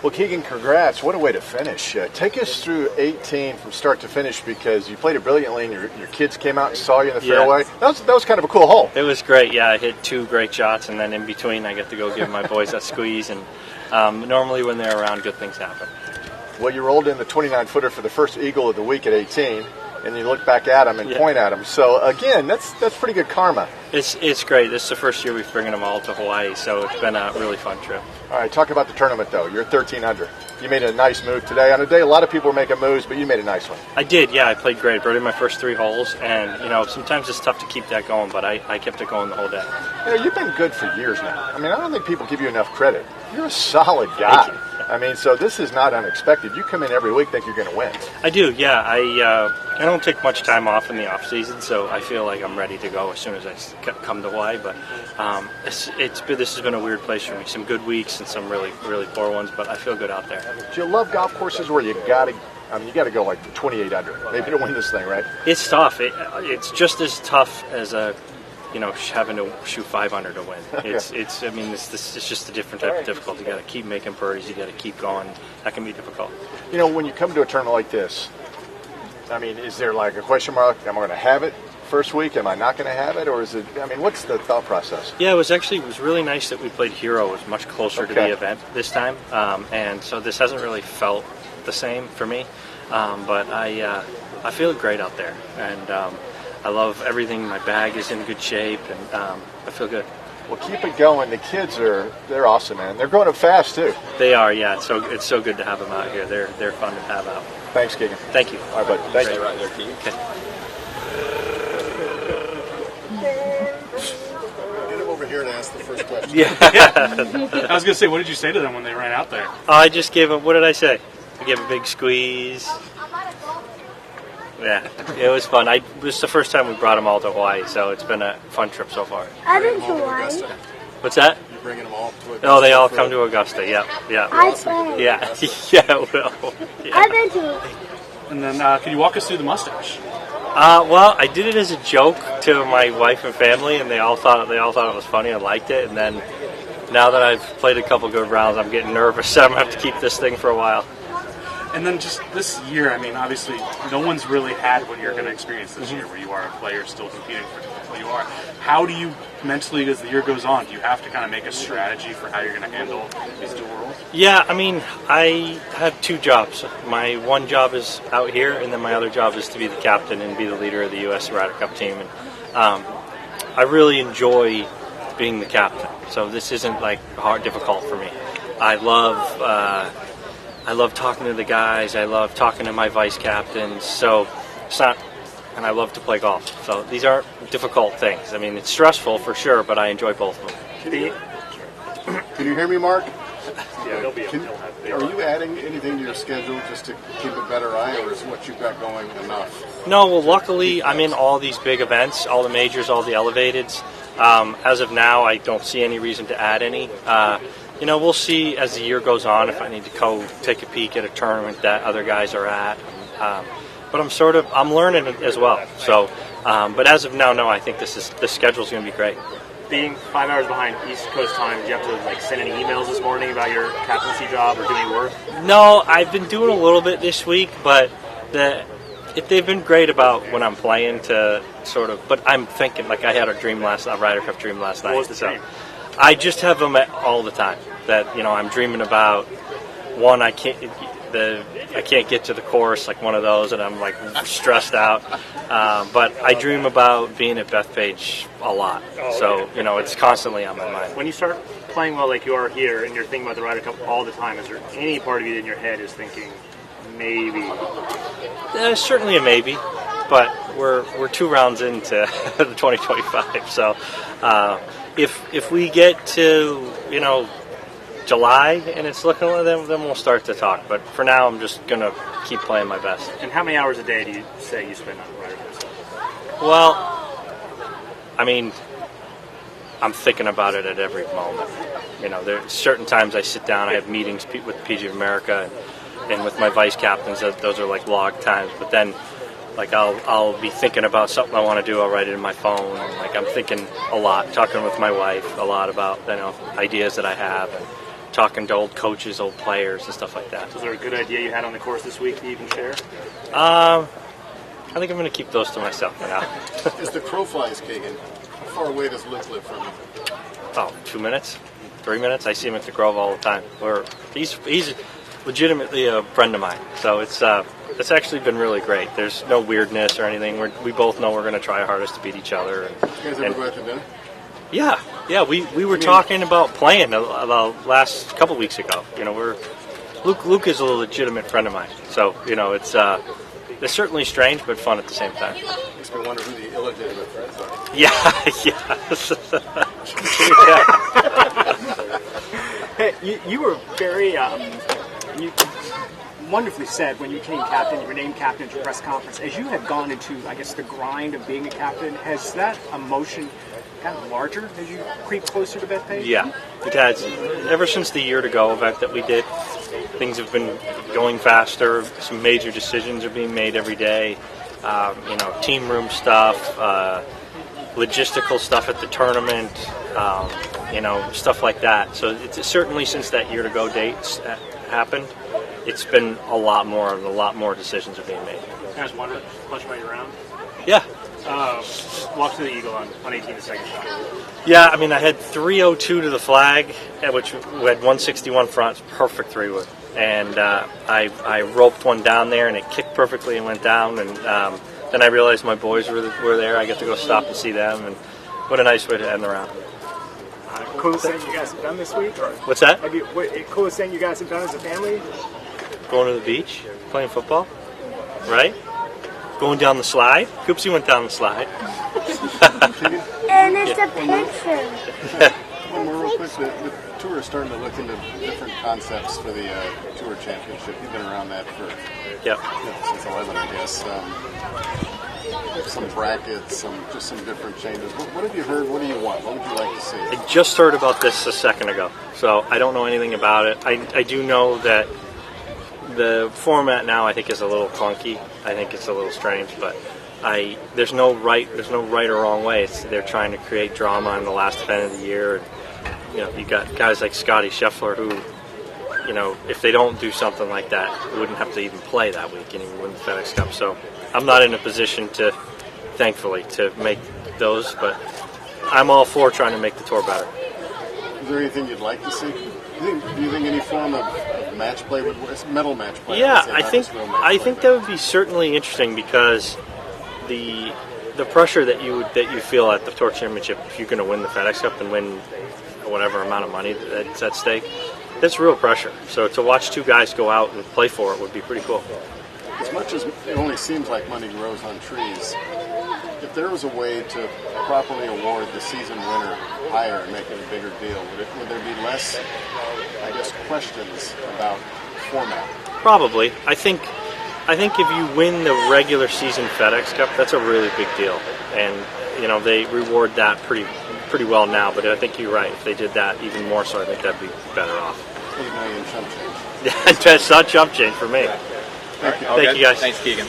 Well, Keegan, congrats. What a way to finish. Take us through 18 from start to finish, because you played it brilliantly and your kids came out and saw you in the fairway. That was kind of a cool hole. It was great, yeah. I hit 2 great shots, and then in between I get to go give my boys that squeeze. And normally when they're around, good things happen. Well, you rolled in the 29-footer for the first eagle of the week at 18, and you look back at them and point at them. So, again, that's pretty good karma. It's great. This is the first year we've bringing them all to Hawaii, so it's been a really fun trip. All right, talk about the tournament, though. You're 13 under. You made a nice move today. On a day a lot of people were making moves, but you made a nice one. I did, yeah. I played great. Birdied my first 3 holes, and, sometimes it's tough to keep that going, but I kept it going the whole day. You've been good for years now. I mean, I don't think people give you enough credit. You're a solid guy. Thank you. I mean, so this is not unexpected. You come in every week, think you're going to win. I do, yeah. I don't take much time off in the off season, so I feel like I'm ready to go as soon as I come to Hawaii. But this has been a weird place for me. Some good weeks and some really, really poor ones, but I feel good out there. Do you love golf courses where you got to go like 28 under, maybe to win this thing, right? It's tough. It's just as tough as having to shoot 5 under to win. It's just a different type of difficulty. You got to keep making birdies. You got to keep going. That can be difficult. When you come to a tournament like this, I mean, is there like a question mark? Am I going to have it first week? Am I not going to have it? Or is it? I mean, what's the thought process? Yeah, it was really nice that we played Hero. It was much closer to the event this time, and so this hasn't really felt the same for me. But I feel great out there, and I love everything. My bag is in good shape, and I feel good. Well, keep it going. The kids they're awesome, man. They're growing up fast, too. They are, yeah. It's so good to have them out here. They're fun to have out. Thanks, Keegan. Thank you. All right, buddy. Thank you. Right there, Keegan. Okay. Get him over here to ask the first question. Yeah. I was going to say, what did you say to them when they ran out there? I just gave them, what did I say? I gave a big squeeze. Yeah, it was fun. This is the first time we brought them all to Hawaii, so it's been a fun trip so far. I've been to Hawaii. What's that? You're bringing them all to Augusta. Oh, they all come to Augusta. Yeah. I played. Yeah, yeah, well. Yeah. I've been to. And then, can you walk us through the mustache? Well, I did it as a joke to my wife and family, and they all thought it was funny. I liked it, and then now that I've played a couple good rounds, I'm getting nervous. I'm gonna have to keep this thing for a while. And then just this year, I mean, obviously, no one's really had what you're going to experience this year, where you are a player still competing for what you are. How do you mentally, as the year goes on, do you have to kind of make a strategy for how you're going to handle these dual roles? Yeah, I mean, I have 2 jobs. My one job is out here, and then my other job is to be the captain and be the leader of the U.S. Ryder Cup team. And I really enjoy being the captain, so this isn't like difficult for me. I love talking to the guys. I love talking to my vice captains. So it's not, and I love to play golf. So these aren't difficult things. I mean, it's stressful for sure, but I enjoy both of them. Can you hear me, Mark? Yeah, they'll be able to. Are you adding anything to your schedule just to keep a better eye, or is what you've got going enough? No, well, luckily I'm in all these big events, all the majors, all the elevateds. As of now, I don't see any reason to add any. We'll see as the year goes on if I need to go take a peek at a tournament that other guys are at. But I'm learning it as well. So, but as of now, no, I think the schedule's going to be great. Being 5 hours behind East Coast time, did you have to send any emails this morning about your captaincy job or do any work? No, I've been doing a little bit this week, but they've been great about when I'm playing to sort of. But I'm thinking, like I had a Ryder Cup dream last night. What was the dream? I just have them all the time. That I'm dreaming about. One, I can't get to the course, like one of those, and I'm like stressed out. But I dream about being at Bethpage a lot, so it's constantly on my mind. When you start playing well like you are here, and you're thinking about the Ryder Cup all the time, is there any part of you in your head is thinking maybe? Certainly a maybe, but we're 2 rounds into the 2025, so if we get to July and it's looking like then we'll start to talk. But for now, I'm just gonna keep playing my best. And how many hours a day do you say you spend on the Ryder Cup? Well, I mean, I'm thinking about it at every moment. There's certain times I sit down, I have meetings with PGA America and with my vice captains. Those are like log times. But then, like I'll be thinking about something I want to do. I'll write it in my phone. Like I'm thinking a lot, talking with my wife a lot about ideas that I have. talking to old coaches, old players, and stuff like that. Was there a good idea you had on the course this week that you can share? I think I'm going to keep those to myself for now. As the crow flies, Keegan, how far away does Luke live from you? Oh, 2 minutes, 3 minutes. I see him at the Grove all the time. He's legitimately a friend of mine. So it's actually been really great. There's no weirdness or anything. We both know we're going to try our hardest to beat each other. You guys ever go out to dinner? Yeah. We were talking about playing the last couple weeks ago. Luke is a legitimate friend of mine. So it's certainly strange, but fun at the same time. Makes me wonder who the illegitimate friends are. Hey, you were very you wonderfully said when you became captain, you were named captain at your press conference. As you have gone into, I guess, the grind of being a captain, has that emotion gotten larger as you creep closer to Bethpage? Yeah, it has. Ever since the year to go event that we did, things have been going faster. Some major decisions are being made every day. Team room stuff, logistical stuff at the tournament, stuff like that. So it's certainly since that year to go dates happened, it's been a lot more decisions are being made. I just wondered, much about your round? Yeah. Walk to the eagle on 18 the second shot. Yeah, I mean, I had 302 to the flag, which we had 161 front, perfect 3-wood. And I roped one down there, and it kicked perfectly and went down. And then I realized my boys were there. I got to go stop and see them. And what a nice way to end the round. Coolest thing you guys have done this week? Or What's that? Coolest thing you guys have done as a family? Going to the beach, playing football, right? Going down the slide. Coopsy went down the slide. And it's a picture. One more real quick. The tour is starting to look into different concepts for the Tour Championship. You've been around that for since 11, I guess. Some brackets, some different changes. What have you heard? What do you want? What would you like to see? I just heard about this a second ago, so I don't know anything about it. I do know that the format now I think is a little clunky. I think it's a little strange, but there's no right or wrong way. They're trying to create drama in the last event of the year. And, you got guys like Scotty Scheffler who, if they don't do something like that, wouldn't have to even play that week and even win the FedEx Cup. So I'm not in a position thankfully, to make those, but I'm all for trying to make the tour better. Is there anything you'd like to see? Do you think any form of match play would work? Medal match play? Yeah, I think that would be certainly interesting because the pressure that you feel at the Tour Championship, if you're going to win the FedEx Cup and win whatever amount of money that's at stake, that's real pressure. So to watch two guys go out and play for it would be pretty cool. As much as it only seems like money grows on trees, if there was a way to properly award the season winner higher and make it a bigger deal, would there be less, questions about format? Probably. I think if you win the regular season FedEx Cup, that's a really big deal, and they reward that pretty well now. But I think you're right. If they did that even more so, I think that'd be better off. $8 million chump change. Yeah, that's not chump change for me. Thank you. Thank you, guys. Thanks, Keegan.